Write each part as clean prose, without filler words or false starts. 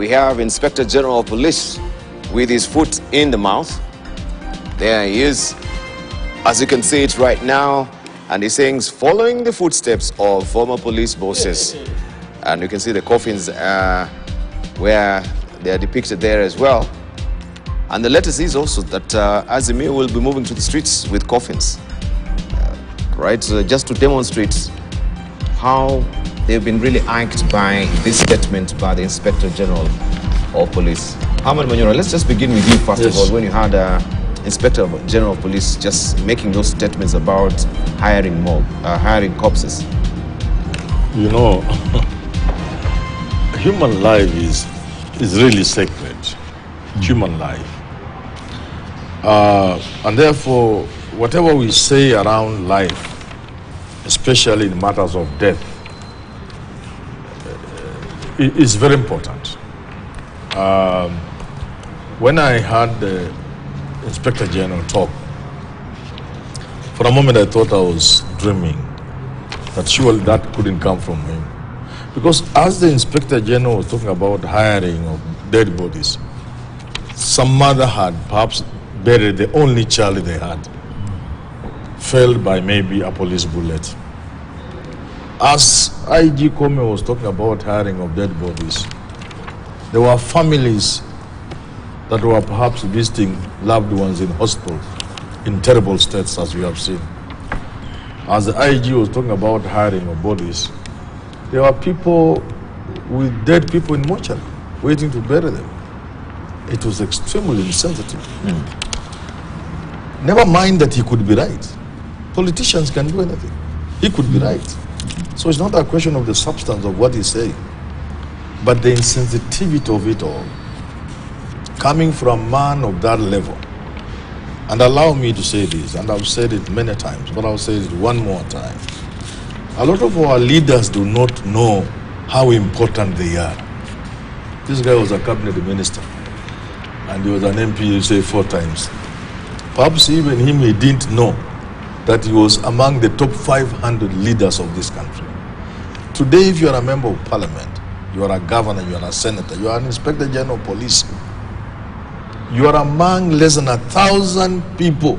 we have Inspector General of Police with his foot in the mouth. There he is, as you can see it right now, and he's saying, following the footsteps of former police bosses. And you can see the coffins where they are depicted there as well. And the latest is also that Azimio will be moving to the streets with coffins, right? So just to demonstrate how they've been really irked by this statement by the Inspector General of Police. Ahmed Manyora, let's just begin with you first of all. When you had Inspector General of Police just making those statements about hiring corpses. You know, human life is really sacred. Human life. And therefore, whatever we say around life, especially in matters of death, is very important. When I heard the Inspector General talk, for a moment I thought I was dreaming, that surely that couldn't come from him. Because as the Inspector General was talking about hiring of dead bodies, some mother had perhaps buried the only child they had, felled by maybe a police bullet. As IG Kome was talking about hiring of dead bodies, there were families that were perhaps visiting loved ones in hospital in terrible states, as we have seen. As the IG was talking about hiring of bodies, there were people with dead people in mortuary waiting to bury them. It was extremely insensitive. Never mind that he could be right. Politicians can do anything. He could be right. So it's not a question of the substance of what he's saying, but the insensitivity of it all, coming from a man of that level. And allow me to say this, and I've said it many times, but I'll say it one more time. A lot of our leaders do not know how important they are. This guy was a cabinet minister, and he was an MP, you say, 4 times. Perhaps even him, he didn't know that he was among the top 500 leaders of this country. Today, if you are a member of parliament, you are a governor, you are a senator, you are an inspector general of police, you are among less than 1,000 people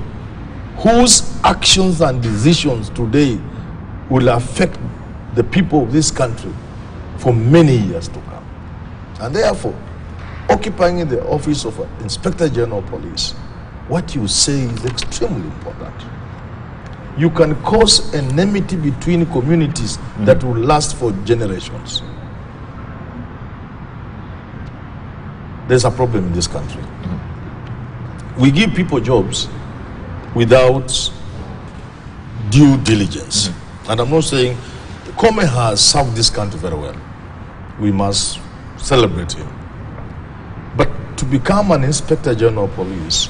whose actions and decisions today will affect the people of this country for many years to come. And therefore, occupying the office of Inspector General of Police, what you say is extremely important. You can cause enmity between communities that will last for generations. There's a problem in this country. We give people jobs without due diligence. And I'm not saying Kome has served this country very well. We must celebrate him. But to become an Inspector General of Police,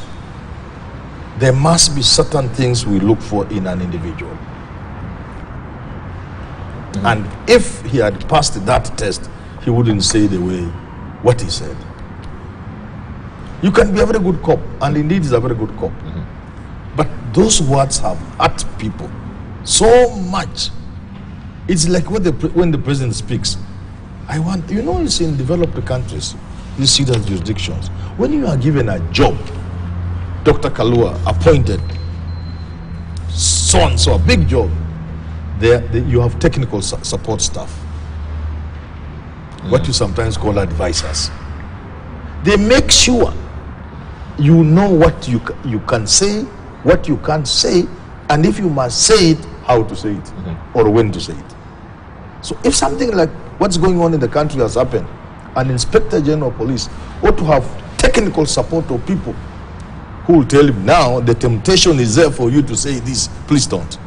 there must be certain things we look for in an individual. And if he had passed that test, he wouldn't say the way what he said. You can be a very good cop, and indeed he's a very good cop. But those words have hurt people so much. It's like when the president speaks. You know, it's in developed countries, you see that jurisdictions. When you are given a job, Dr. Kalua appointed so-and-so, a big job, you have technical support staff, what you sometimes call advisors. They make sure you know what you can say, what you can't say, and if you must say it, how to say it, or when to say it. So if something like what's going on in the country has happened, an Inspector General of Police ought to have technical support of people who will tell him, now the temptation is there for you to say this, please don't.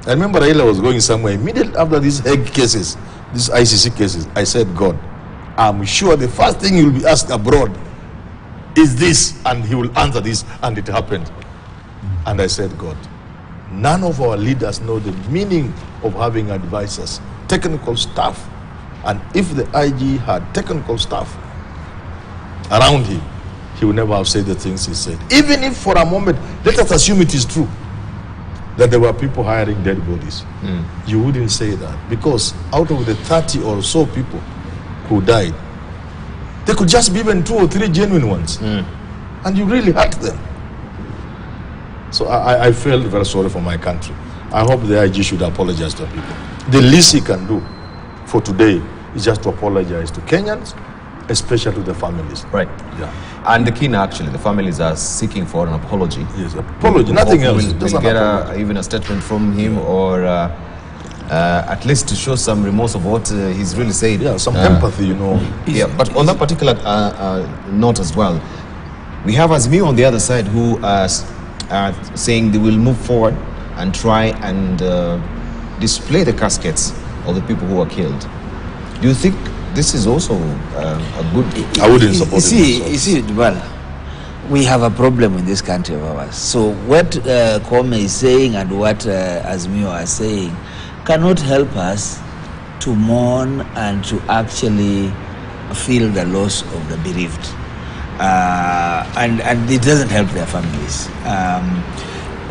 I remember Raila was going somewhere, immediately after these Hague cases, these ICC cases, I said, God, I'm sure the first thing you'll be asked abroad is this, and he will answer this, and it happened. And I said, God, none of our leaders know the meaning of having advisors, technical staff. And if the IG had technical staff around him, he would never have said the things he said. Even if for a moment, let us assume it is true that there were people hiring dead bodies. You wouldn't say that, because out of the 30 or so people who died, They could just be even 2 or 3 genuine ones. And you really hurt them. So I felt very sorry for my country. I hope the IG should apologize to people. The least he can do for today is just to apologize to Kenyans, especially to the families. Right. Yeah. And the king, actually, the families are seeking for an apology. Yes, apology, nothing else. We'll get even a statement from him, or at least to show some remorse of what he's really said. Yeah, some empathy, you know. Yeah, but on that particular note as well, we have Azimio on the other side who are saying they will move forward and try and display the caskets of the people who were killed. Do you think this is also a good... I wouldn't support it. You see, Dubal, we have a problem in this country of ours. So what Kwame is saying and what Azimio are saying cannot help us to mourn and to actually feel the loss of the bereaved. And it doesn't help their families.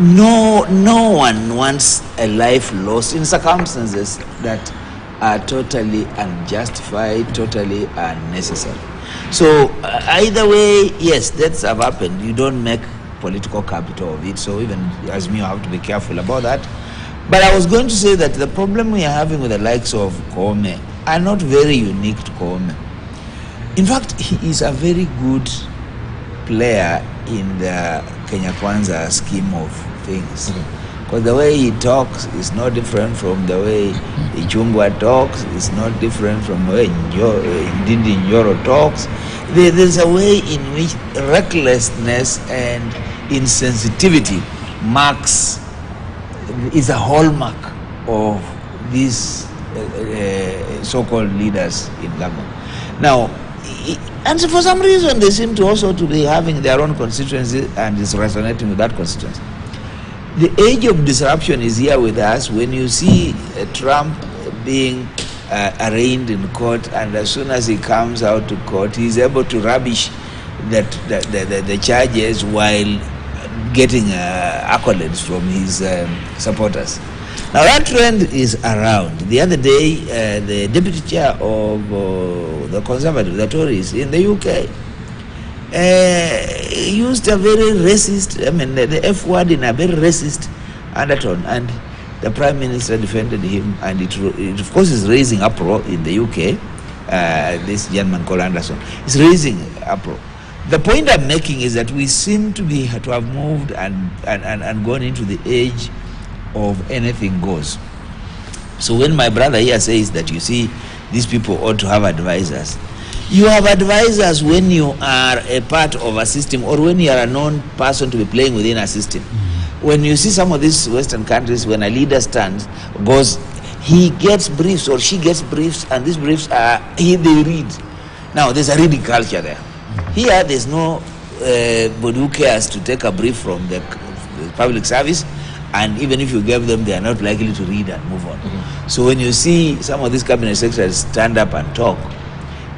No one wants a life lost in circumstances that are totally unjustified, totally unnecessary. So either way, yes, deaths have happened. You don't make political capital of it. So even as me, you have to be careful about that. But I was going to say that the problem we are having with the likes of Koome are not very unique to Koome. In fact, he is a very good player in the Kenya Kwanza scheme of things. Because the way he talks is not different from the way Ichungwa talks, it's not different from the way Ndindi Njoro talks. There's a way in which recklessness and insensitivity is a hallmark of these so-called leaders in government. Now, and for some reason they seem to also to be having their own constituency and is resonating with that constituency. The age of disruption is here with us. When you see Trump being arraigned in court, and as soon as he comes out to court, he's able to rubbish the charges while getting accolades from his supporters. Now that trend is around. The other day, the deputy chair of the Conservative, the Tories in the UK, used a very racist, the F word in a very racist undertone, and the Prime Minister defended him, and it of course is raising uproar in the UK. This gentleman called Anderson is raising uproar. The point I'm making is that we seem to have moved and gone into the age of anything goes. So when my brother here says that, you see, these people ought to have advisors, you have advisors when you are a part of a system, or when you are a known person to be playing within a system. When you see some of these Western countries, when a leader goes, he gets briefs or she gets briefs, and these briefs they read. Now there's a reading culture there. Here there's no body who cares to take a brief from the public service, and even if you give them, they are not likely to read and move on. So when you see some of these cabinet secretaries stand up and talk,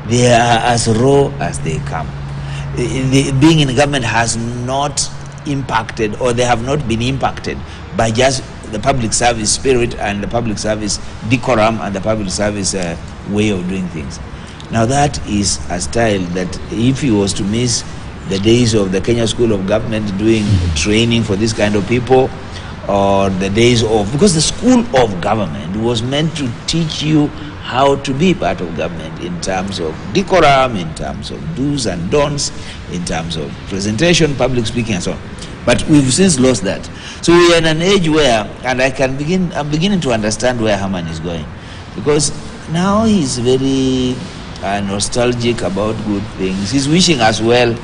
they are as raw as they come. Being in government has not impacted, or they have not been impacted by just the public service spirit and the public service decorum and the public service way of doing things. Now that is a style that if he was to miss the days of the Kenya School of Government doing training for this kind of people, or the days of, because the School of Government was meant to teach you how to be part of government in terms of decorum, in terms of do's and don'ts, in terms of presentation, public speaking, and so on. But we've since lost that. So we are in an age where, and I'm beginning to understand where Haman is going, because now he's very nostalgic about good things. He's wishing us well,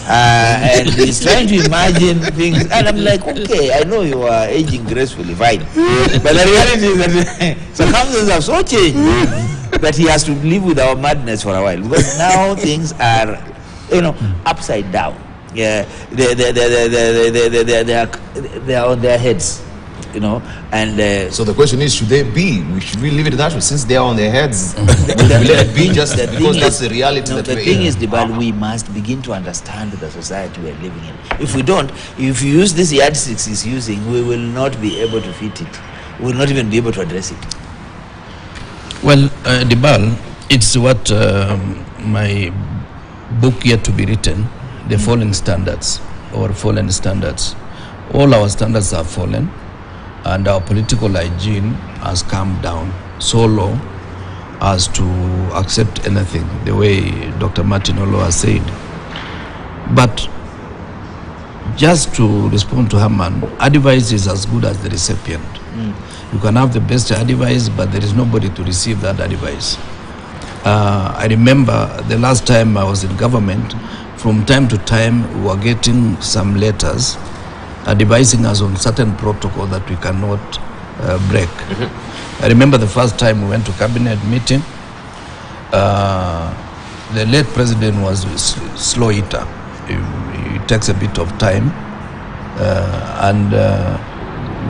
and he's trying to imagine things. And I'm like, okay, I know you are aging gracefully, fine. But the reality is that circumstances have so changed that he has to live with our madness for a while, because now things are, upside down. Yeah, they are on their heads. And so the question is, should we leave it that way, since they are on their heads? Let it be, just because that's the reality that we're in. The thing is, Dibal, we must begin to understand the society we're living in. If we don't, if you use this yardsticks he's using, we will not be able to fit it. We will not even be able to address it. Well, Dibal, it's what my book yet to be written, the falling standards or fallen standards. All our standards have fallen, and our political hygiene has come down so low as to accept anything, the way Dr. Martin Olo has said. But just to respond to Herman, advice is as good as the recipient. You can have the best advice, but there is nobody to receive that advice. I remember the last time I was in government, from time to time we were getting some letters advising us on certain protocol that we cannot break. I remember the first time we went to cabinet meeting, the late president was slow eater. It takes a bit of time, and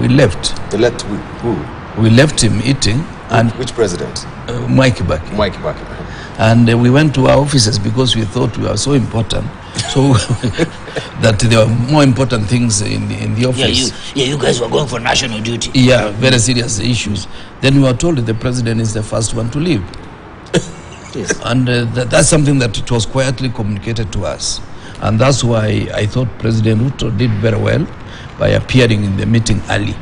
we left. They left who? We left him eating. And which president? Mwai Kibaki. Mwai Kibaki. And we went to our offices because we thought we were so important, so that there were more important things in the office. You guys were going for national duty. Yeah, very serious issues. Then we were told that the president is the first one to leave. Yes. And that's something that it was quietly communicated to us. And that's why I thought President Ruto did very well by appearing in the meeting early.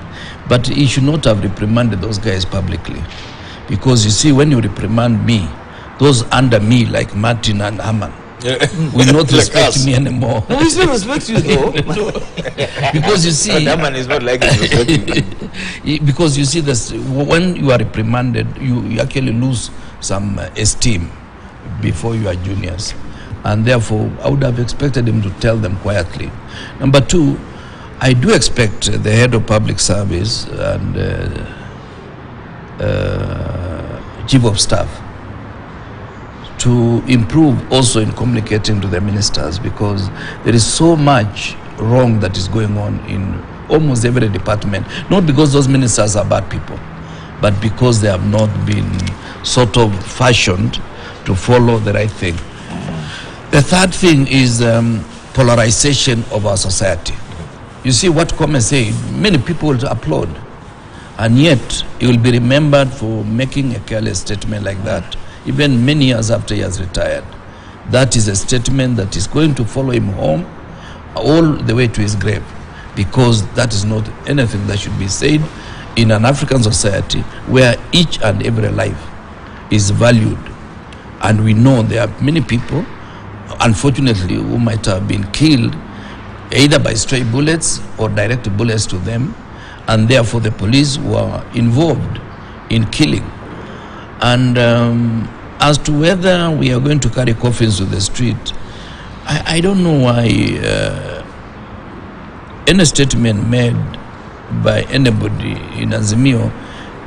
But he should not have reprimanded those guys publicly. Because you see, when you reprimand me, those under me, like Martin and Herman, will not respect me anymore. No, we still respect you though. Because you see, Herman is not like respecting you. Because you see, this, when you are reprimanded, you actually lose some esteem before your juniors. And therefore, I would have expected him to tell them quietly. Number two, I do expect the head of public service and chief of staff to improve also in communicating to the ministers, because there is so much wrong that is going on in almost every department, not because those ministers are bad people, but because they have not been sort of fashioned to follow the right thing. The third thing is polarization of our society. You see what Kwame said, many people will applaud, and yet he will be remembered for making a careless statement like that, even many years after he has retired. That is a statement that is going to follow him home all the way to his grave, because that is not anything that should be said in an African society where each and every life is valued. And we know there are many people, unfortunately, who might have been killed either by stray bullets or direct bullets to them, and therefore the police were involved in killing. And as to whether we are going to carry coffins to the street, I don't know why any statement made by anybody in Azimio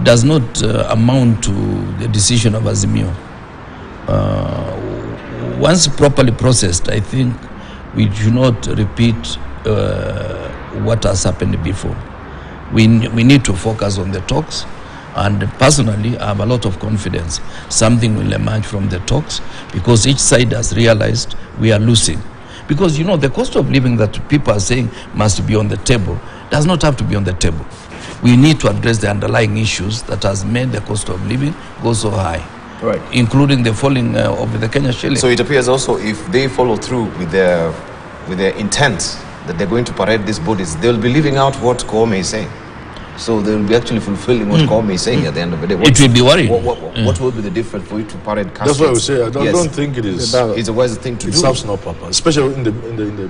does not amount to the decision of Azimio. Once properly processed, I think we should not repeat what has happened before. We need to focus on the talks, and personally I have a lot of confidence something will emerge from the talks, because each side has realized we are losing. Because you know, the cost of living that people are saying must be on the table does not have to be on the table. We need to address the underlying issues that has made the cost of living go so high. Right. Including the falling of the Kenya shilling. So it appears also, if they follow through with their intent that they're going to parade these bodies, they'll be leaving out what Kwame is saying. So they'll be actually fulfilling what Kwame is saying at the end of the day. It will be worrying. What will be the difference for you to parade caskets? That's what I would say. I don't think it is. It's a wise thing to do. It serves no purpose, especially in the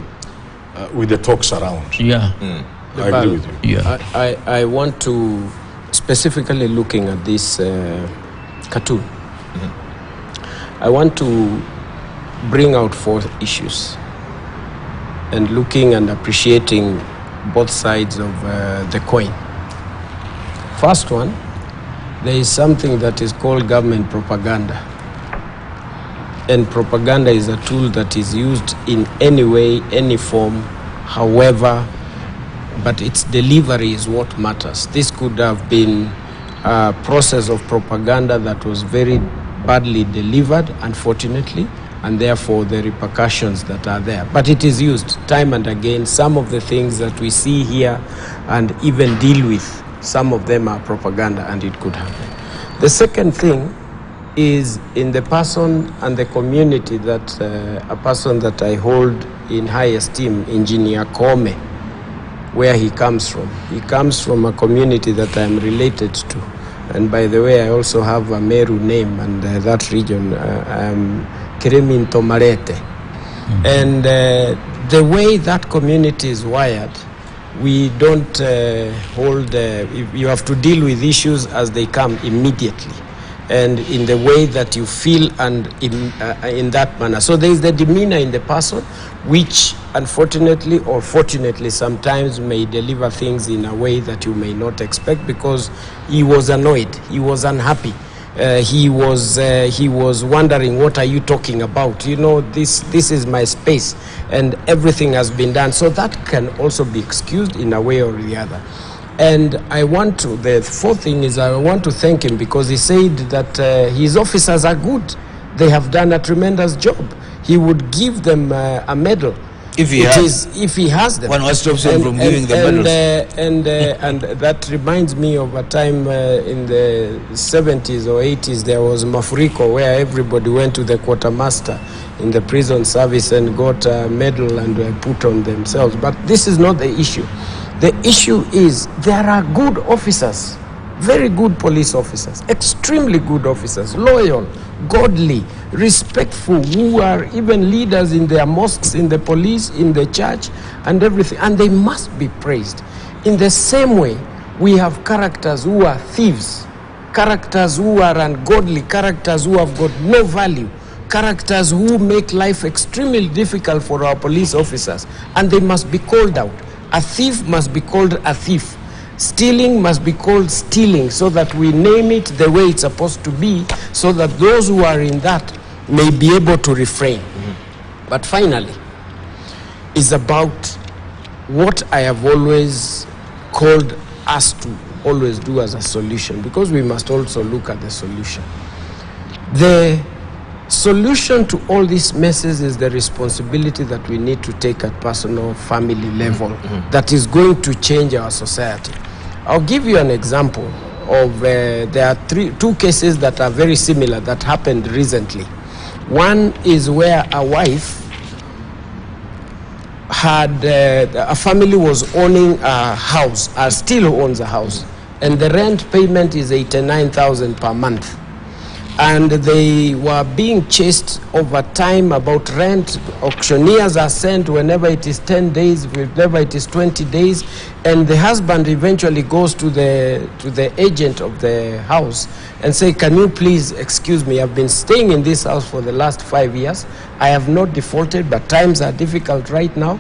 with the talks around. Yeah. I agree with you. Yeah. I want to, specifically looking at this cartoon, I want to bring out 4 issues, and looking and appreciating both sides of the coin. First one, there is something that is called government propaganda. And propaganda is a tool that is used in any way, any form, however, but its delivery is what matters. This could have been a process of propaganda that was very badly delivered, unfortunately, and therefore the repercussions that are there. But it is used time and again. Some of the things that we see here and even deal with, some of them are propaganda, and it could happen. The second thing is in the person and the community that a person that I hold in high esteem, Engineer Kome, where he comes from. He comes from a community that I am related to. And by the way, I also have a Meru name, and that region, Keremin Tomarete. And the way that community is wired, we don't hold, you have to deal with issues as they come immediately, and in the way that you feel and in that manner. So there is the demeanor in the person, which unfortunately or fortunately sometimes may deliver things in a way that you may not expect, because he was annoyed, he was unhappy. He was wondering, what are you talking about? You know, this is my space, and everything has been done. So that can also be excused in a way or the other. And the fourth thing is, I want to thank him, because he said that his officers are good. They have done a tremendous job. He would give them a medal. If he has them. One stops him from giving the medals. And that reminds me of a time in the 70s or 80s, there was mafuriko, where everybody went to the quartermaster in the prison service and got a medal and put on themselves. But this is not the issue. The issue is there are good officers, very good police officers, extremely good officers, loyal, godly, respectful, who are even leaders in their mosques, in the police, in the church, and everything. And they must be praised. In the same way, we have characters who are thieves, characters who are ungodly, characters who have got no value, characters who make life extremely difficult for our police officers, and they must be called out. A thief must be called a thief. Stealing must be called stealing, so that we name it the way it's supposed to be, so that those who are in that may be able to refrain. But finally, it's about what I have always called us to always do as a solution, because we must also look at the solution. The solution to all these messes is the responsibility that we need to take at personal, family level that is going to change our society. I'll give you an example of, there are two cases that are very similar that happened recently. One is where a wife had, a family was owning a house, still owns a house, and the rent payment is 89,000 per month. And they were being chased over time about rent. Auctioneers are sent whenever it is 10 days, whenever it is 20 days. And the husband eventually goes to the agent of the house and say, can you please excuse me, I've been staying in this house for the last 5 years. I have not defaulted, but times are difficult right now.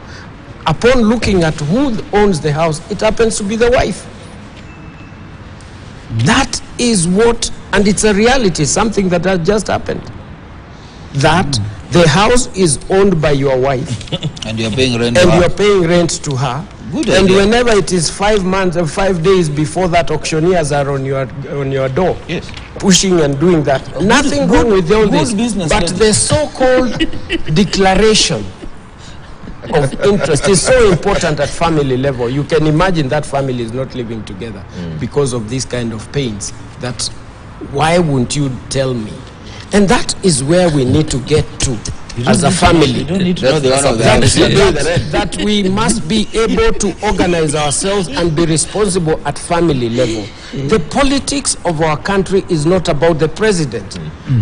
Upon looking at who owns the house, it happens to be the wife. That is what, and it's a reality, something that has just happened. That the house is owned by your wife. And you're paying rent and you're paying rent to her. Good and idea. Whenever it is 5 months or 5 days before that, auctioneers are on your door. Yes. Pushing and doing that. Nothing wrong with all this. But the so-called declaration of interest is so important at family level. You can imagine that family is not living together because of these kind of pains. That, why won't you tell me? And that is where we need to get to as a family. You don't need to know the owner of the house. That we must be able to organize ourselves and be responsible at family level. The politics of our country is not about the president.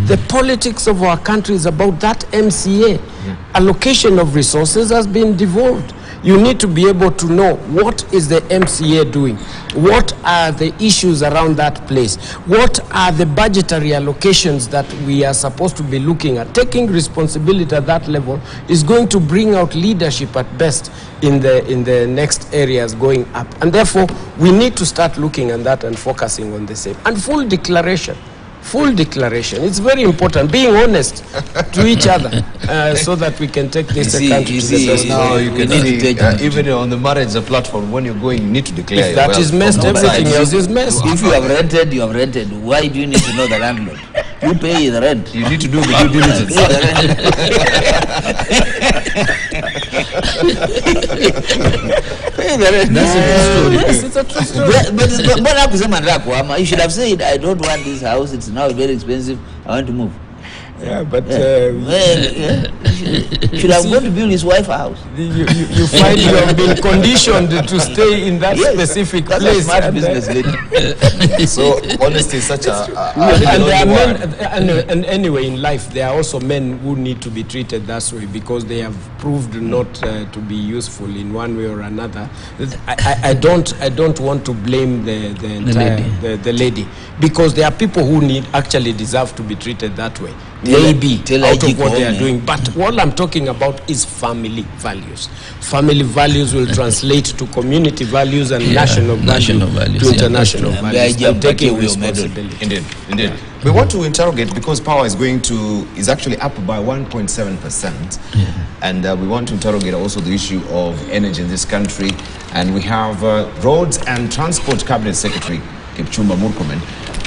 The politics of our country is about that MCA. Allocation of resources has been devolved. You need to be able to know what is the MCA doing, what are the issues around that place, what are the budgetary allocations that we are supposed to be looking at. Taking responsibility at that level is going to bring out leadership at best in the next areas going up. And therefore, we need to start looking at that and focusing on the same. And full declaration. Full declaration. It's very important. Being honest to each other so that we can take this country to the best. Now you can see, even on the marriage platform, when you're going, you need to declare. If that is messed, everything else is messed. If you have rented, you have rented. Why do you need to know the landlord? You pay the rent. You need to do the due diligence. That's a true story. Yes, it's a true story. You should have said, I don't want this house, it's now very expensive, I want to move. Yeah, but Should have gone to build his wife a house. you find you have been conditioned to stay in that specific That's place. a smart business lady. So honesty is such And there are men, and anyway, in life, there are also men who need to be treated that way because they have proved not to be useful in one way or another. I don't want to blame the lady because there are people who actually deserve to be treated that way. Maybe out of what they are doing. But all I'm talking about is family values. Family values will translate to community values and national values to international values. And taking responsibility. Indeed. We want to interrogate because power is actually up by 1.7%. And we want to interrogate also the issue of energy in this country. And we have Roads and Transport Cabinet Secretary Kipchumba Murkomen,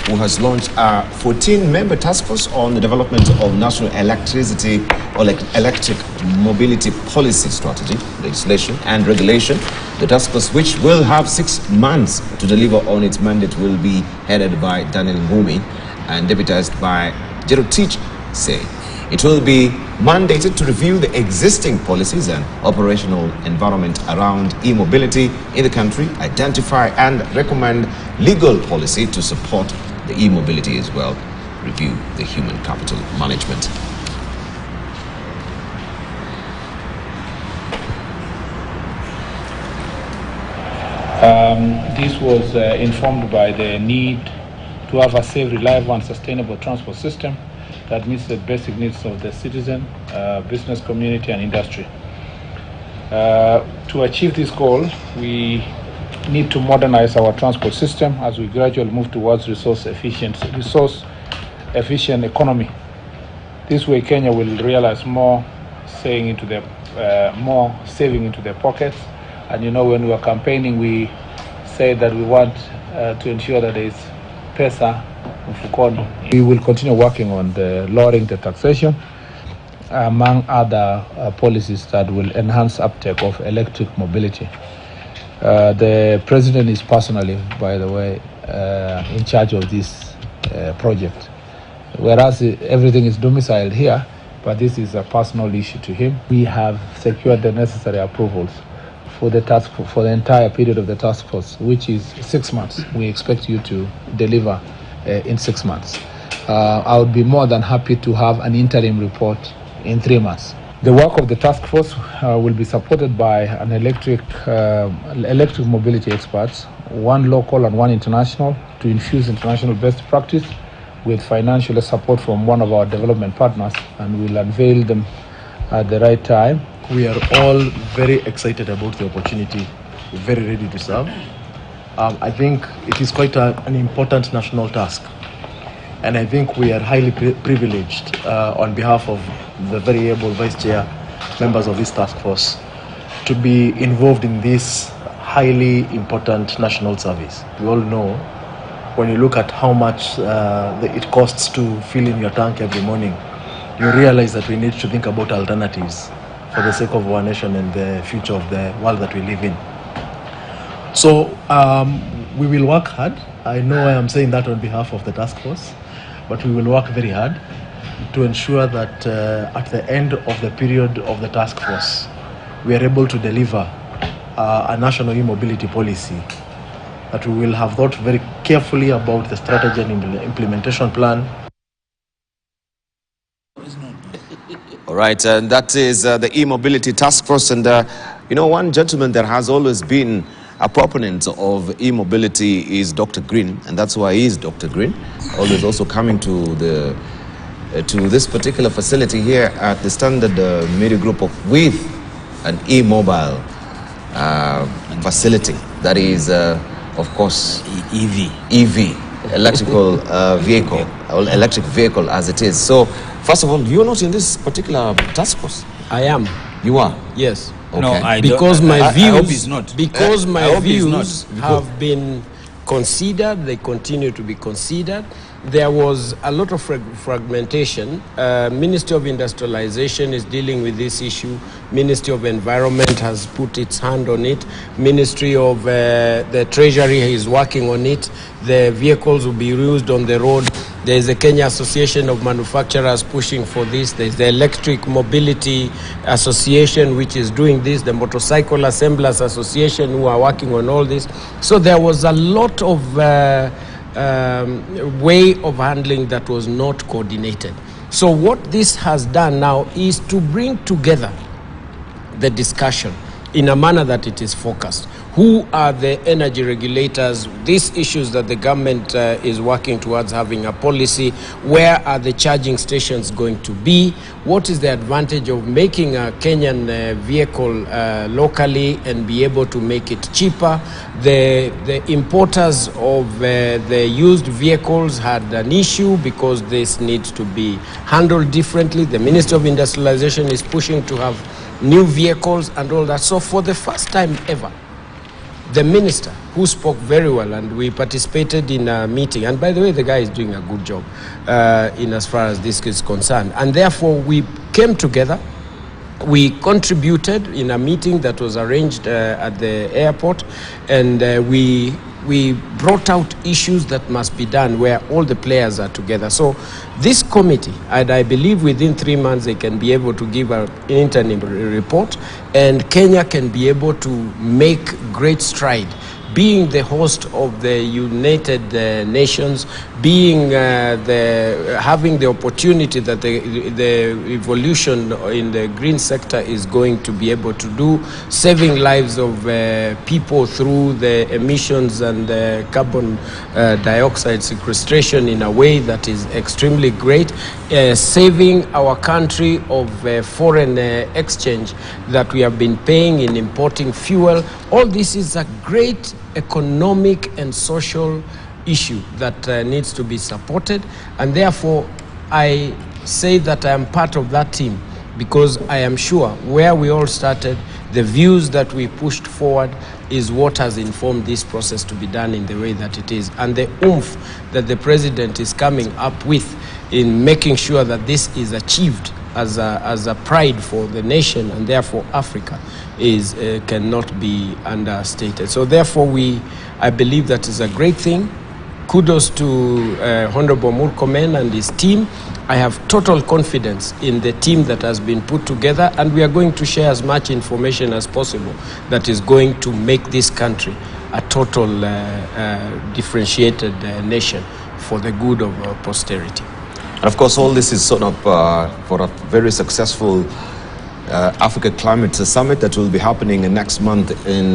who has launched a 14-member task force on the development of national electricity or electric mobility policy strategy, legislation and regulation. The task force, which will have 6 months to deliver on its mandate, will be headed by Daniel Ngumi and deputized by Jerotich Say. It will be mandated to review the existing policies and operational environment around e-mobility in the country, identify and recommend legal policy to support the e-mobility as well, review the human capital management. This was informed by the need to have a safe, reliable and sustainable transport system that meets the basic needs of the citizen, business community and industry. To achieve this goal, we need to modernize our transport system as we gradually move towards resource efficient economy. This way, Kenya will realize more saving into their pockets. And you know, when we are campaigning, we say that we want to ensure that there is pesa mfukoni. We will continue working on lowering the taxation, among other policies that will enhance uptake of electric mobility. The president is personally, by the way, in charge of this project, whereas everything is domiciled here, but this is a personal issue to him. We have secured the necessary approvals for the entire period of the task force, which is 6 months. We expect you to deliver in 6 months. I would be more than happy to have an interim report in 3 months. The work of the task force will be supported by an electric mobility experts, one local and one international, to infuse international best practice with financial support from one of our development partners, and we'll unveil them at the right time. We are all very excited about the opportunity, very ready to serve. I think it is quite an important national task, and I think we are highly privileged on behalf of the very able Vice Chair, members of this task force, to be involved in this highly important national service. We all know, when you look at how much it costs to fill in your tank every morning, you realize that we need to think about alternatives for the sake of our nation and the future of the world that we live in. So we will work hard. I know I am saying that on behalf of the task force, but we will work very hard to ensure that at the end of the period of the task force, we are able to deliver a national e-mobility policy, that we will have thought very carefully about the strategy and implementation plan. All right, and that is the e-mobility task force. And you know, one gentleman that has always been a proponent of e-mobility is Dr. Green, and that's why he is Dr. Green. Always also coming to this particular facility here at the Standard Media Group with an e-mobile facility that is, of course, EV, electrical vehicle, or electric vehicle as it is. So, first of all, you're not in this particular task force. I am. You are? Yes. Okay. No, I because don't, my views, I hope he's not. My views have been considered. They continue to be considered, there was a lot of fragmentation. Ministry of Industrialization is dealing with this issue. Ministry of Environment has put its hand on it. Ministry of the Treasury is working on it. The vehicles will be used on the road. There is the Kenya Association of Manufacturers pushing for this. There is the Electric Mobility Association which is doing this. The Motorcycle Assemblers Association who are working on all this. So there was a lot of way of handling that was not coordinated. So what this has done now is to bring together the discussion in a manner that it is focused. Who are the energy regulators? These issues that the government is working towards having a policy. Where are the charging stations going to be? What is the advantage of making a Kenyan vehicle locally and be able to make it cheaper? The importers of the used vehicles had an issue because this needs to be handled differently. The Ministry of Industrialization is pushing to have new vehicles and all that. So for the first time ever, the minister, who spoke very well, and we participated in a meeting, and by the way, the guy is doing a good job in as far as this is concerned, and therefore we came together, we contributed in a meeting that was arranged at the airport, and we brought out issues that must be done where all the players are together. So this committee, and I believe within 3 months they can be able to give an interim report, and Kenya can be able to make great stride, being the host of the United Nations, being having the opportunity that the evolution in the green sector is going to be able to do, saving lives of people through the emissions and the carbon dioxide sequestration in a way that is extremely great, saving our country of foreign exchange that we have been paying in importing fuel. All this is a great economic and social issue that needs to be supported, and therefore I say that I am part of that team because I am sure where we all started, the views that we pushed forward is what has informed this process to be done in the way that it is, and the oomph that the president is coming up with in making sure that this is achieved as a pride for the nation and therefore Africa is cannot be understated. So therefore I believe that is a great thing. Kudos to Honorable Murkomen and his team. I have total confidence in the team that has been put together, and we are going to share as much information as possible that is going to make this country a total differentiated nation for the good of posterity. And of course, all this is sort of for a very successful Africa Climate Summit that will be happening next month in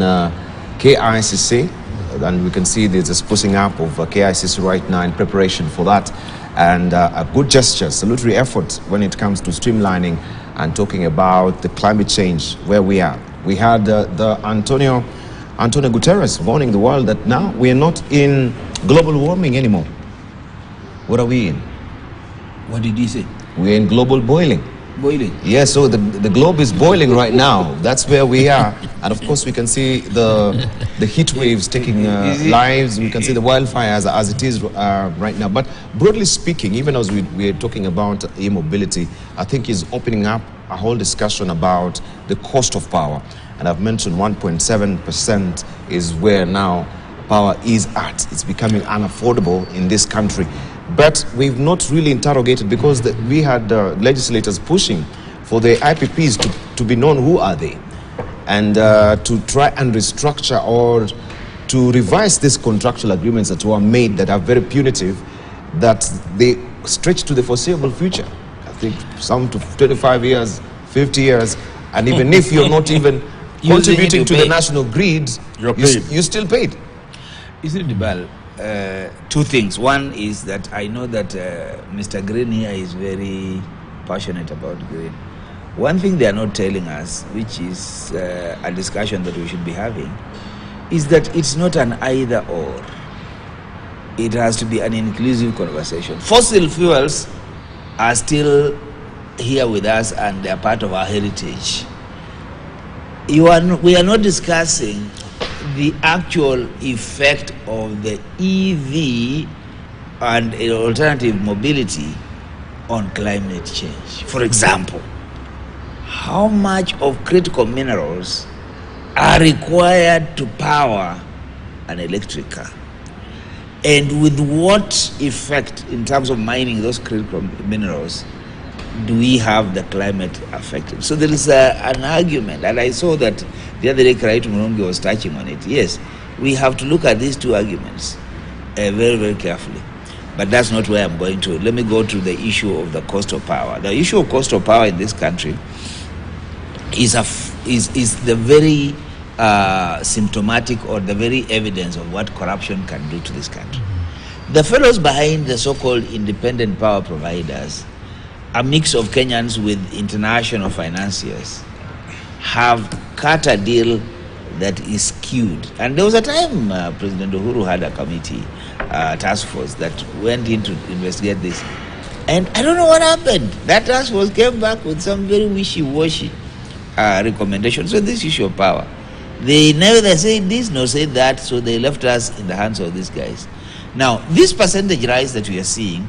KICC. And we can see there's a sprucing up of KICC right now in preparation for that. And a good gesture, salutary effort when it comes to streamlining and talking about the climate change where we are. We had the Antonio Guterres warning the world that now we are not in global warming anymore. What are we in? What did he say? We're in global boiling. Boiling? Yes, so the globe is boiling right now. That's where we are. And of course we can see the heat waves taking lives. We can see the wildfires as it is right now. But broadly speaking, even as we're talking about e-mobility, I think is opening up a whole discussion about the cost of power. And I've mentioned 1.7% is where now power is at. It's becoming unaffordable in this country. But we've not really interrogated because we had legislators pushing for the IPPs to be known who are they, and to try and restructure or to revise these contractual agreements that were made that are very punitive, that they stretch to the foreseeable future. I think some to 25 years, 50 years, and even if you're not even contributing to the national grid, you're still paid. Isn't it, Dibal? Two things. One is that I know that Mr. Green here is very passionate about green. One thing they are not telling us, which is a discussion that we should be having, is that it's not an either or. It has to be an inclusive conversation. Fossil fuels are still here with us and they are part of our heritage. We are not discussing the actual effect of the EV and alternative mobility on climate change. For example, how much of critical minerals are required to power an electric car? And with what effect in terms of mining those critical minerals do we have the climate affected? So there is an argument, and I saw that the other day Karaitu Murungi was touching on it. Yes, we have to look at these two arguments very, very carefully. But that's not where I'm going to. Let me go to the issue of the cost of power. The issue of cost of power in this country is the very symptomatic or the very evidence of what corruption can do to this country. The fellows behind the so-called independent power providers, a mix of Kenyans with international financiers, have cut a deal that is skewed. And there was a time President Uhuru had a committee, task force, that went in to investigate this. And I don't know what happened. That task force came back with some very wishy-washy recommendations on this issue of power. They neither said this nor said that, so they left us in the hands of these guys. Now, this percentage rise that we are seeing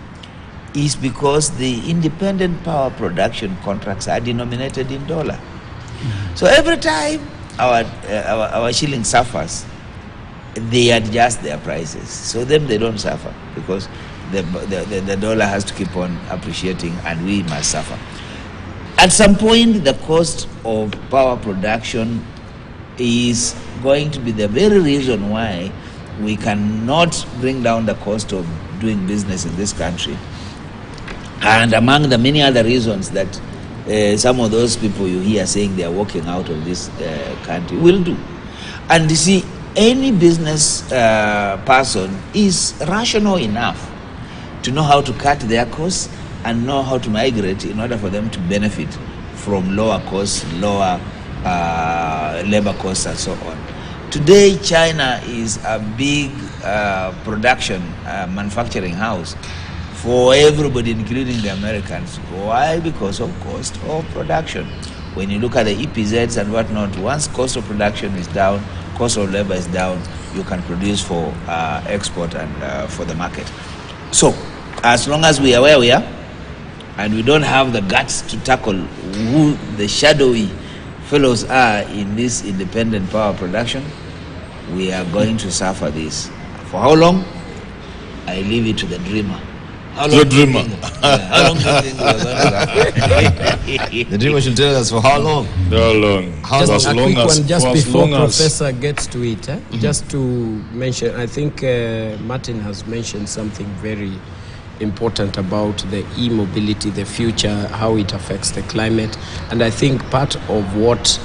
is because the independent power production contracts are denominated in dollar. So every time our shilling suffers, they adjust their prices. So them, they don't suffer because the dollar has to keep on appreciating and we must suffer. At some point, the cost of power production is going to be the very reason why we cannot bring down the cost of doing business in this country. And among the many other reasons that some of those people you hear saying they are walking out of this country will do. And you see, any business person is rational enough to know how to cut their costs and know how to migrate in order for them to benefit from lower costs, lower labor costs, and so on. Today, China is a big production manufacturing house for everybody, including the Americans. Why? Because of cost of production. When you look at the EPZs and whatnot, once cost of production is down, cost of labor is down, you can produce for export and for the market. So, as long as we are where we are, and we don't have the guts to tackle who the shadowy fellows are in this independent power production, we are going to suffer this. For how long? I leave it to the dreamer. How long The dreamer. How long do you think we're going to suffer? The dreamer should tell us for how long? How long? Just as a long quick as, one, just for as before long as- Professor gets to it, just to mention, I think Martin has mentioned something very important about the e-mobility, the future, how it affects the climate. And I think part of what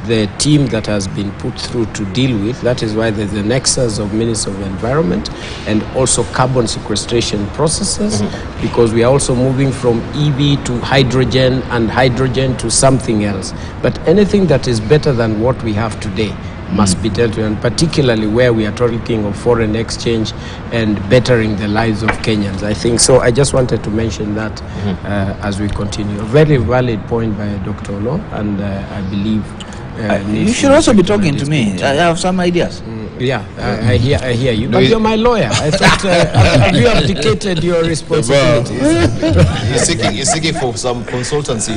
the team that has been put through to deal with, that is why there's the nexus of Minister of Environment and also carbon sequestration processes, because we are also moving from EV to hydrogen and hydrogen to something else. But anything that is better than what we have today must be dealt with, and particularly where we are talking of foreign exchange and bettering the lives of Kenyans. I think so. I just wanted to mention that as we continue. A very valid point by Dr. Olo, and I believe You should also be talking to me. I have some ideas. Yeah, I hear you. But you're my lawyer. I thought have you abdicated your responsibilities? He's seeking for some consultancy.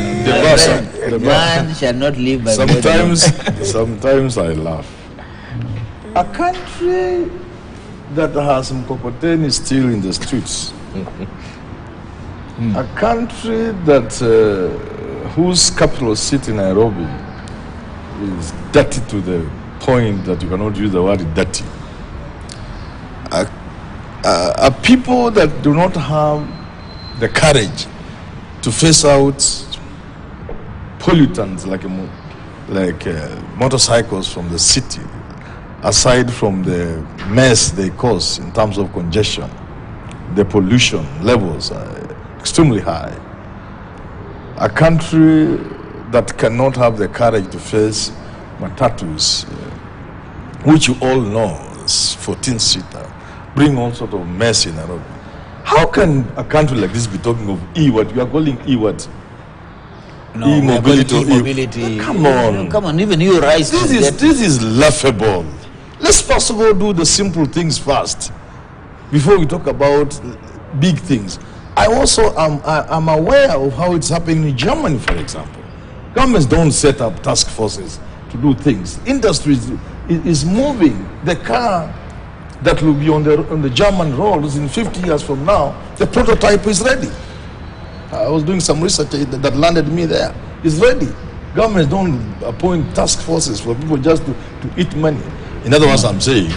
Man shall not live by Sometimes I laugh. A country that has mkokoteni still in the streets, a country that whose capital city, Nairobi, is dirty to the point that you cannot use the word dirty. A people that do not have the courage to face out pollutants like motorcycles from the city, aside from the mess they cause in terms of congestion. The pollution levels are extremely high. A country that cannot have the courage to face matatus, which you all know is 14-seater, bring all sort of mess in Nairobi. How can a country like this be talking of e-what? You are calling e-what? No, E-mobility. e-mobility. Come on. Come on, even you rise to This is laughable. Let's first of all do the simple things first before we talk about big things. I also am aware of how it's happening in Germany, for example. Governments don't set up task forces to do things. Industry is moving. The car that will be on the German roads in 50 years from now, the prototype is ready. I was doing some research that landed me there. It's ready. Governments don't appoint task forces for people just to eat money. In other words, I'm saying,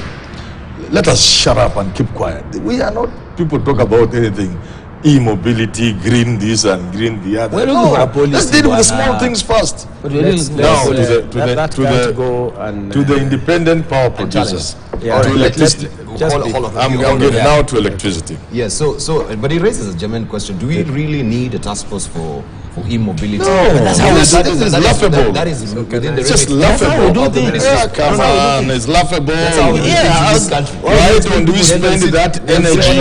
let us shut up and keep quiet. We are not people talk about anything. E-mobility, green this and green the other. No, let's deal with the small things first. But now to the independent power producers. Yeah. To electricity. Hold on. I'm getting now to electricity. Yes, but it raises a genuine question. Do we really need a task force for e-mobility? No, that's laughable. That is within the It's just laughable. Come on, it's laughable. Why don't we spend that energy?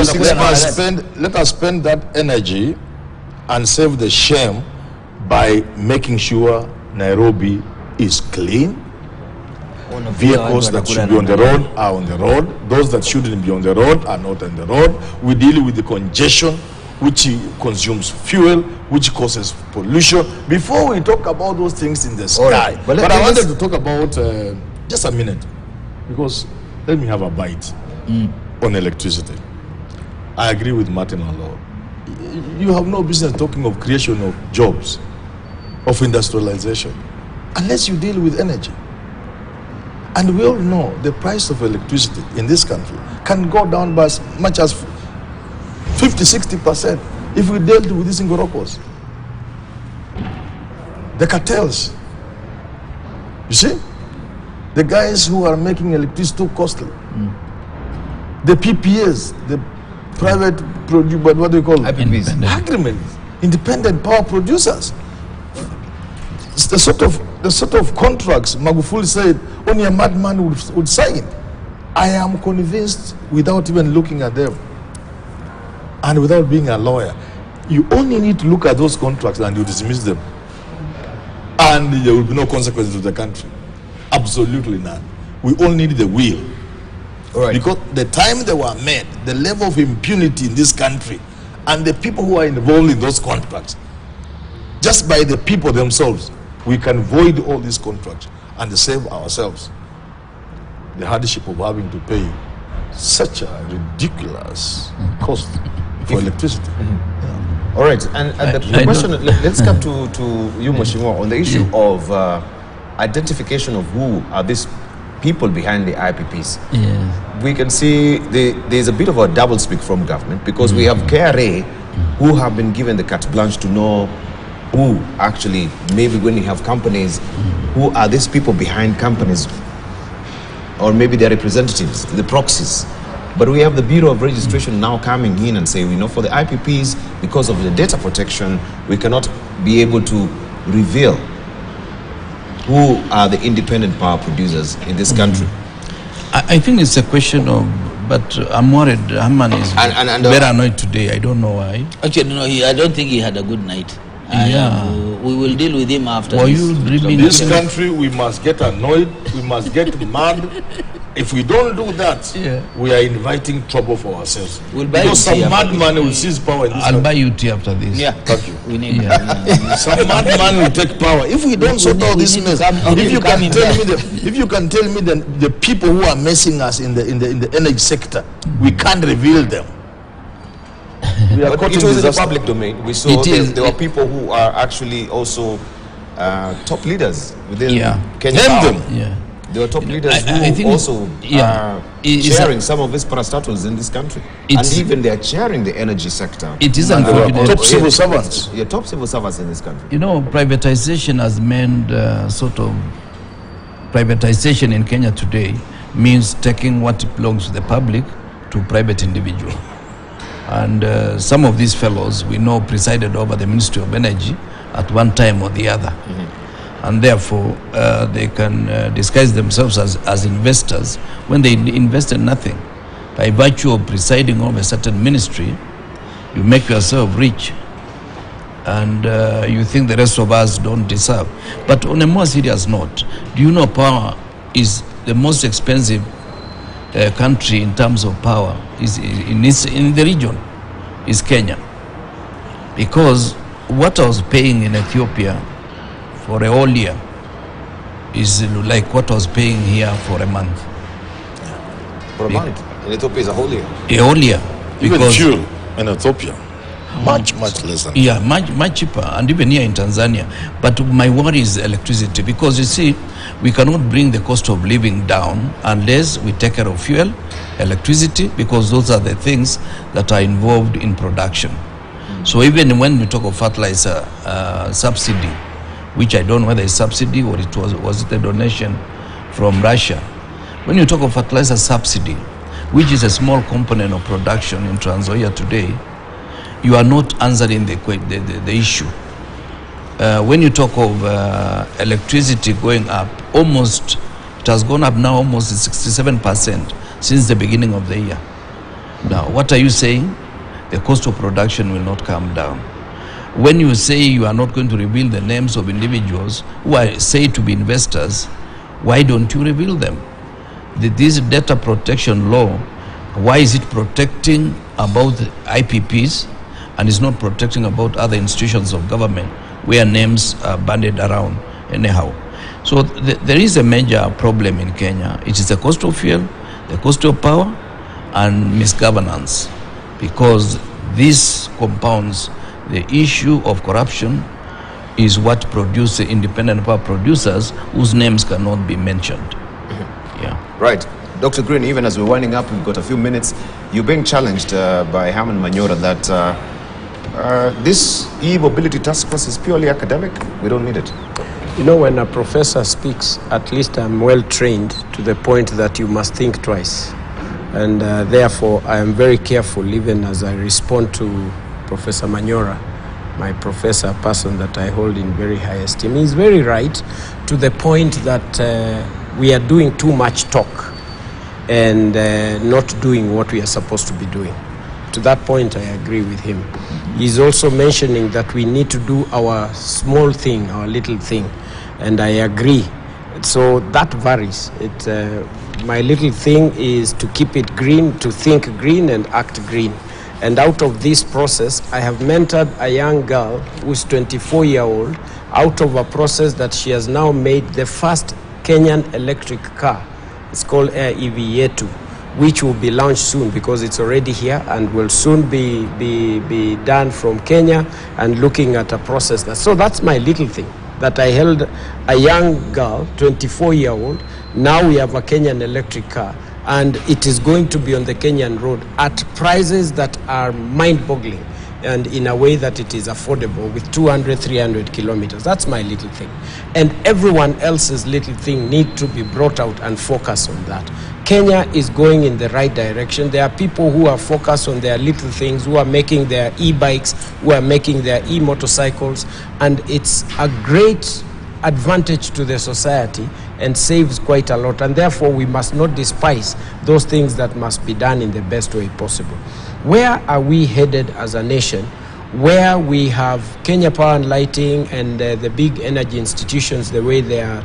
Let us spend that energy and save the shame by making sure Nairobi is clean. Vehicles that should be on the road are on the road. Those that shouldn't be on the road are not on the road. We deal with the congestion, which consumes fuel, which causes pollution. Before we talk about those things in the sky, right. but I wanted to talk about just a minute, because let me have a bite on electricity. I agree with Martin Allo. You have no business talking of creation of jobs, of industrialization, unless you deal with energy. And we all know the price of electricity in this country can go down by as much as 50-60% if we dealt with these Ngorokos. The cartels. You see? The guys who are making electricity too costly. The PPAs, the private, what do you call it? Agreements. Independent power producers. It's the sort of contracts Magufuli said only a madman would sign. I am convinced, without even looking at them and without being a lawyer, you only need to look at those contracts and you dismiss them, and there will be no consequences to the country. Absolutely none. We all need the will. All right. Because the time they were made, the level of impunity in this country, and the people who are involved in those contracts, just by the people themselves, we can void all these contracts and save ourselves the hardship of having to pay such a ridiculous cost for electricity. All right, and the question, let's come to you, Mheshimiwa, on the issue of identification of who are these people behind the IPPs. Yeah. We can see there's a bit of a double speak from government, because we have KRA who have been given the carte blanche to know who actually, maybe when you have companies, who are these people behind companies, or maybe their representatives, the proxies. But we have the Bureau of Registration now coming in and saying, for the IPPs, because of the data protection, we cannot be able to reveal who are the independent power producers in this country. I think it's a question of, but I'm worried Haman is very annoyed today. I don't know why. Actually, no, I don't think he had a good night. We will deal with him after this country, we must get annoyed, we must get mad. If we don't do that, we are inviting trouble for ourselves. Because some madman will seize power in this I'll buy you tea after this. Yeah, thank you. We need some madman will take power. If we don't sort out this mess, if you can tell me the people who are messing us in the energy sector, we can't reveal them. But it was in the public domain. We saw there were people who are actually also top leaders within Kenya. There were top leaders who also are chairing some of these parastatals in this country. And even they are chairing the energy sector. It is unfortunate. Top civil servants. Yeah, top civil servants in this country. Privatization has meant privatization in Kenya today means taking what belongs to the public to private individual. And some of these fellows we know presided over the Ministry of Energy at one time or the other. And therefore they can disguise themselves as investors when they invested nothing. By virtue of presiding over a certain ministry, you make yourself rich, and you think the rest of us don't deserve. But on a more serious note, do you know power is the most expensive country in terms of power is in the region, is Kenya. Because what I was paying in Ethiopia for a whole year is like what I was paying here for a month. For a month. In Ethiopia is a whole year. A whole year. Even Because fuel in Ethiopia, much less than. yeah, much cheaper, and even here in Tanzania. But my worry is electricity, because you see, we cannot bring the cost of living down unless we take care of fuel, electricity, because those are the things that are involved in production. So even when we talk of fertilizer subsidy, which I don't know whether it's subsidy or it was it a donation from Russia. When you talk of fertilizer subsidy, which is a small component of production in Trans Nzoia today, you are not answering the issue. When you talk of electricity going up, it has gone up now almost 67% since the beginning of the year. Now, what are you saying? The cost of production will not come down. When you say you are not going to reveal the names of individuals who are said to be investors, why don't you reveal them? This data protection law, why is it protecting about IPPs and is not protecting about other institutions of government where names are banded around anyhow? So there is a major problem in Kenya. It is the cost of fuel, the cost of power, and misgovernance, because this compounds the issue of corruption is what produces independent power producers whose names cannot be mentioned. Yeah. Right. Dr. Green, even as we're winding up, we've got a few minutes. You're being challenged by Herman Manyora that this e-mobility task force is purely academic. We don't need it. You know, when a professor speaks, at least I'm well trained to the point that you must think twice. And therefore, I am very careful, even as I respond to Professor Manyora, my professor, a person that I hold in very high esteem. He's very right to the point that we are doing too much talk and not doing what we are supposed to be doing. To that point, I agree with him. He's also mentioning that we need to do our small thing, our little thing, and I agree. So that varies. My little thing is to keep it green, to think green and act green. And out of this process, I have mentored a young girl who's 24-year-old out of a process that she has now made the first Kenyan electric car. It's called Air EV Yetu, which will be launched soon because it's already here and will soon be done from Kenya, and looking at a process. So that's my little thing, that I held a young girl, 24-year-old. Now we have a Kenyan electric car, and it is going to be on the Kenyan road at prices that are mind-boggling, and in a way that it is affordable with 200, 300 kilometers. That's my little thing. And everyone else's little thing needs to be brought out and focus on that. Kenya is going in the right direction. There are people who are focused on their little things, who are making their e-bikes, who are making their e-motorcycles, and it's a great advantage to the society and saves quite a lot, and therefore we must not despise those things that must be done in the best way possible. Where are we headed as a nation, where we have Kenya Power and Lighting and the big energy institutions the way they are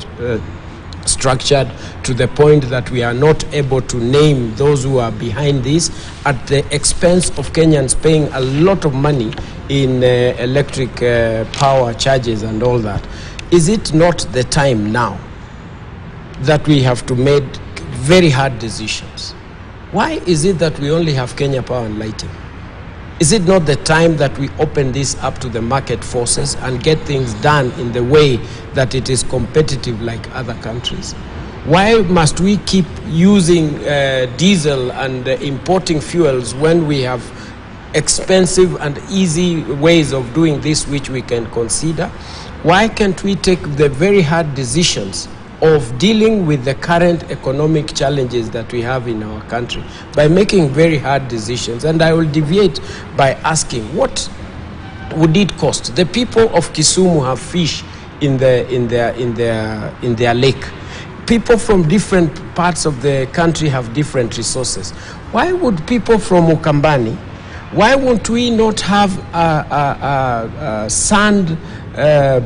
structured, to the point that we are not able to name those who are behind this, at the expense of Kenyans paying a lot of money in electric power charges and all that? Is it not the time now that we have to make very hard decisions? Why is it that we only have Kenya Power and Lighting? Is it not the time that we open this up to the market forces and get things done in the way that it is competitive like other countries? Why must we keep using diesel and importing fuels when we have expensive and easy ways of doing this which we can consider? Why can't we take the very hard decisions of dealing with the current economic challenges that we have in our country by making very hard decisions? And I will deviate by asking, what would it cost? The people of Kisumu have fish in their lake. People from different parts of the country have different resources. Why would people from Ukambani, why won't we not have a sand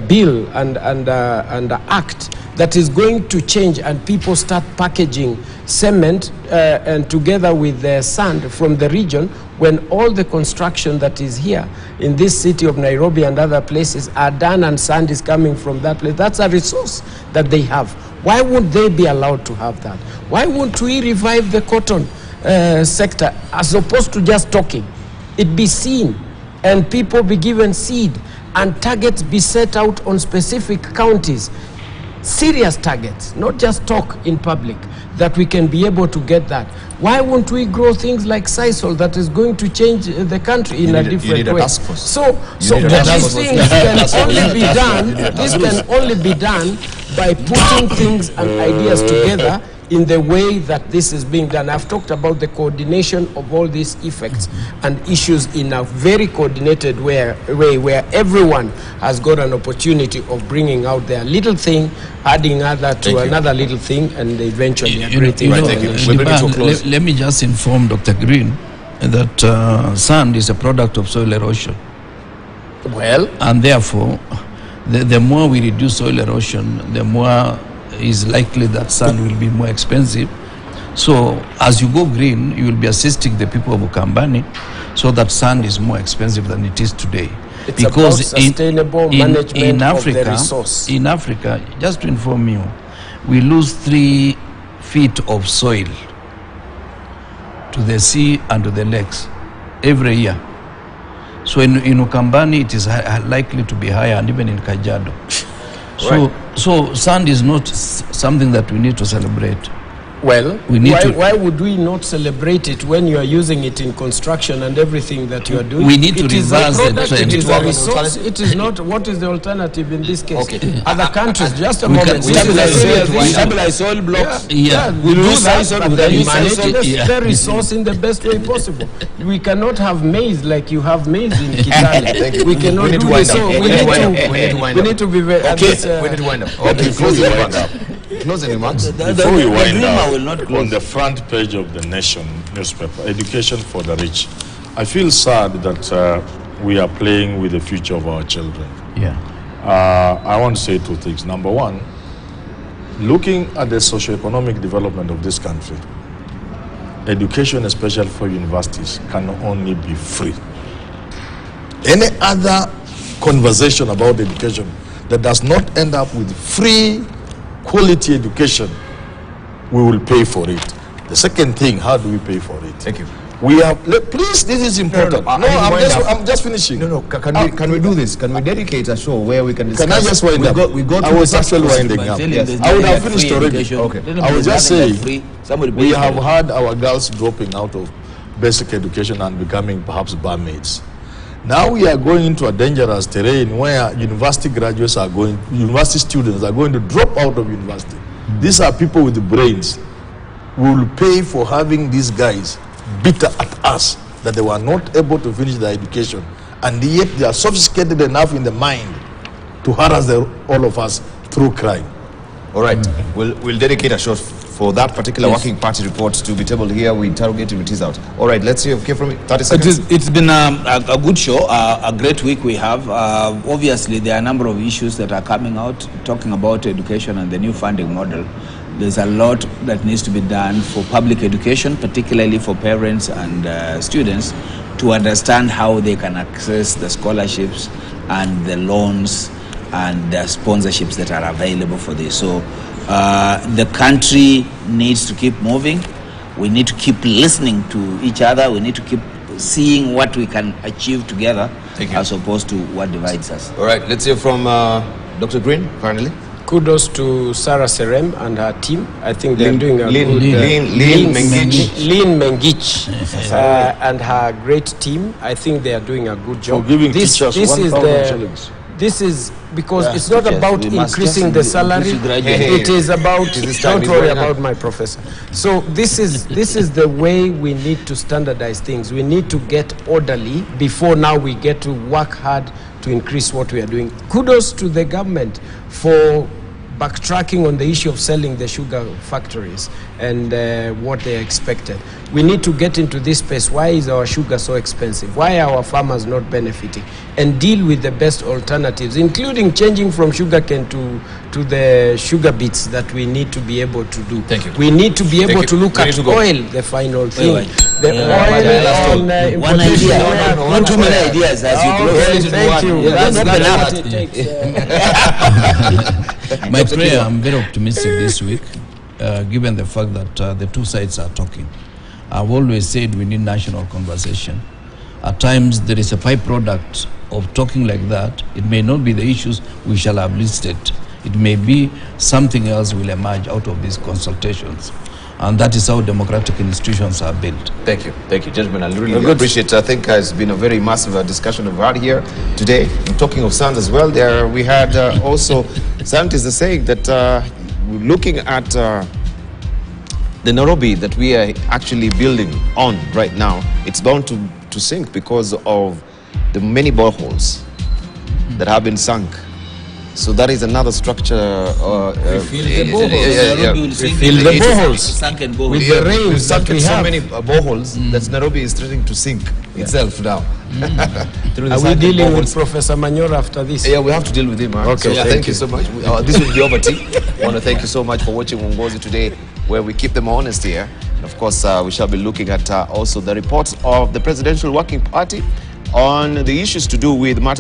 bill and act that is going to change, and people start packaging cement and together with the sand from the region, when all the construction that is here in this city of Nairobi and other places are done and sand is coming from that place? That's a resource that they have. Why won't they be allowed to have that? Why won't we revive the cotton sector as opposed to just talking? It be seen and people be given seed and targets be set out on specific counties. Serious targets, not just talk in public, that we can be able to get that. Why won't we grow things like sisal that is going to change the country in a different way? So these things can only be done, this can only be done by putting things and ideas together in the way that this is being done. I've talked about the coordination of all these effects and issues in a very coordinated way where everyone has got an opportunity of bringing out their little thing, adding another little thing, and eventually a great thing. Let me just inform Dr. Green that sand is a product of soil erosion. Well, and therefore, the more we reduce soil erosion, the more is likely that sand will be more expensive. So as you go green, you will be assisting the people of Ukambani so that sand is more expensive than it is today. It's because about sustainable management of the resource. In Africa, just to inform you, we lose 3 feet of soil to the sea and to the lakes every year. So in Ukambani, it is likely to be higher, and even in Kajiado. So sand is not something that we need to celebrate. Well, why would we not celebrate it when you are using it in construction and everything that you are doing? We need to reverse the trend. It is a resource. It is not. What is the alternative in this case? Okay. Other countries, just a moment. We stabilize soil blocks. Yeah. We do that, but then manage the resource in the best way possible. We cannot have maize like you have maize in Kitale. We cannot do this. So we need to be very. Okay, we need to wind up. Okay, close the wind up. Closing remarks. Before we wind up, on the front page of the Nation newspaper, education for the rich. I feel sad that we are playing with the future of our children. Yeah. I want to say 2 things. Number one, looking at the socio-economic development of this country, education, especially for universities, can only be free. Any other conversation about education that does not end up with free quality education, we will pay for it. The second thing, how do we pay for it? Thank you. We have, please, this is important. I'm just finishing. Can we do this? Can we dedicate a show where we can discuss? Can I just wind up? I was actually winding up. Yes. I would have finished already. Okay. I was just saying, we have had our girls dropping out of basic education and becoming perhaps barmaids. Now we are going into a dangerous terrain where university students are going to drop out of university. These are people with the brains. We will pay for having these guys bitter at us that they were not able to finish their education, and yet they are sophisticated enough in the mind to harass all of us through crime. All right, we'll dedicate a show for that particular working party report to be tabled here. We interrogate it is out. All right, let's hear from it. 30 seconds. It's been a good show, a great week we have. Obviously, there are a number of issues that are coming out, talking about education and the new funding model. There's a lot that needs to be done for public education, particularly for parents and students, to understand how they can access the scholarships and the loans and the sponsorships that are available for this. So the country needs to keep moving. We need to keep listening to each other. We need to keep seeing what we can achieve together as opposed to what divides us. All right, let's hear from Dr. Green, finally. Kudos to Sarah Serem and her team. I think they're doing a good... Lean Mengich and her great team. I think they are doing a good job. For giving teachers 1,000 shillings. This is because it's not about increasing the salary. It is about, don't worry about my professor. So this is the way we need to standardize things. We need to get orderly before now we get to work hard to increase what we are doing. Kudos to the government for backtracking on the issue of selling the sugar factories and what they expected. We need to get into this space. Why is our sugar so expensive? Why are our farmers not benefiting? And deal with the best alternatives, including changing from sugarcane to the sugar beets that we need to be able to do. Thank you. We need to be able to look at oil, the final thing. The oil on one idea, not too many ideas as you close. Okay, thank you. Yeah, That's open up. what it takes. My prayer, I'm very optimistic this week, given the fact that the two sides are talking. I've always said we need national conversation. At times, there is a byproduct of talking like that. It may not be the issues we shall have listed. It may be something else will emerge out of these consultations. And that is how democratic institutions are built. Thank you, gentlemen. I really appreciate it. I think it's been a very massive discussion we've had here today. And talking of science as well, there we had also scientists are saying that looking at the Nairobi that we are actually building on right now, it's bound to sink because of the many boreholes that have been sunk. So that is another structure. Refill the boreholes. Refill the boreholes. Sunken boreholes. With the rains that we so have. many boreholes that Nairobi is threatening to sink itself now. Through the Are we sunken dealing with boreholes. Professor Manyora after this? Yeah, we have to deal with him. Okay, So thank thank you you. so much. This will be over tea. I want to thank you so much for watching Uongozi today, where we keep them honest here. And of course, we shall be looking at also the reports of the Presidential Working Party on the issues to do with matters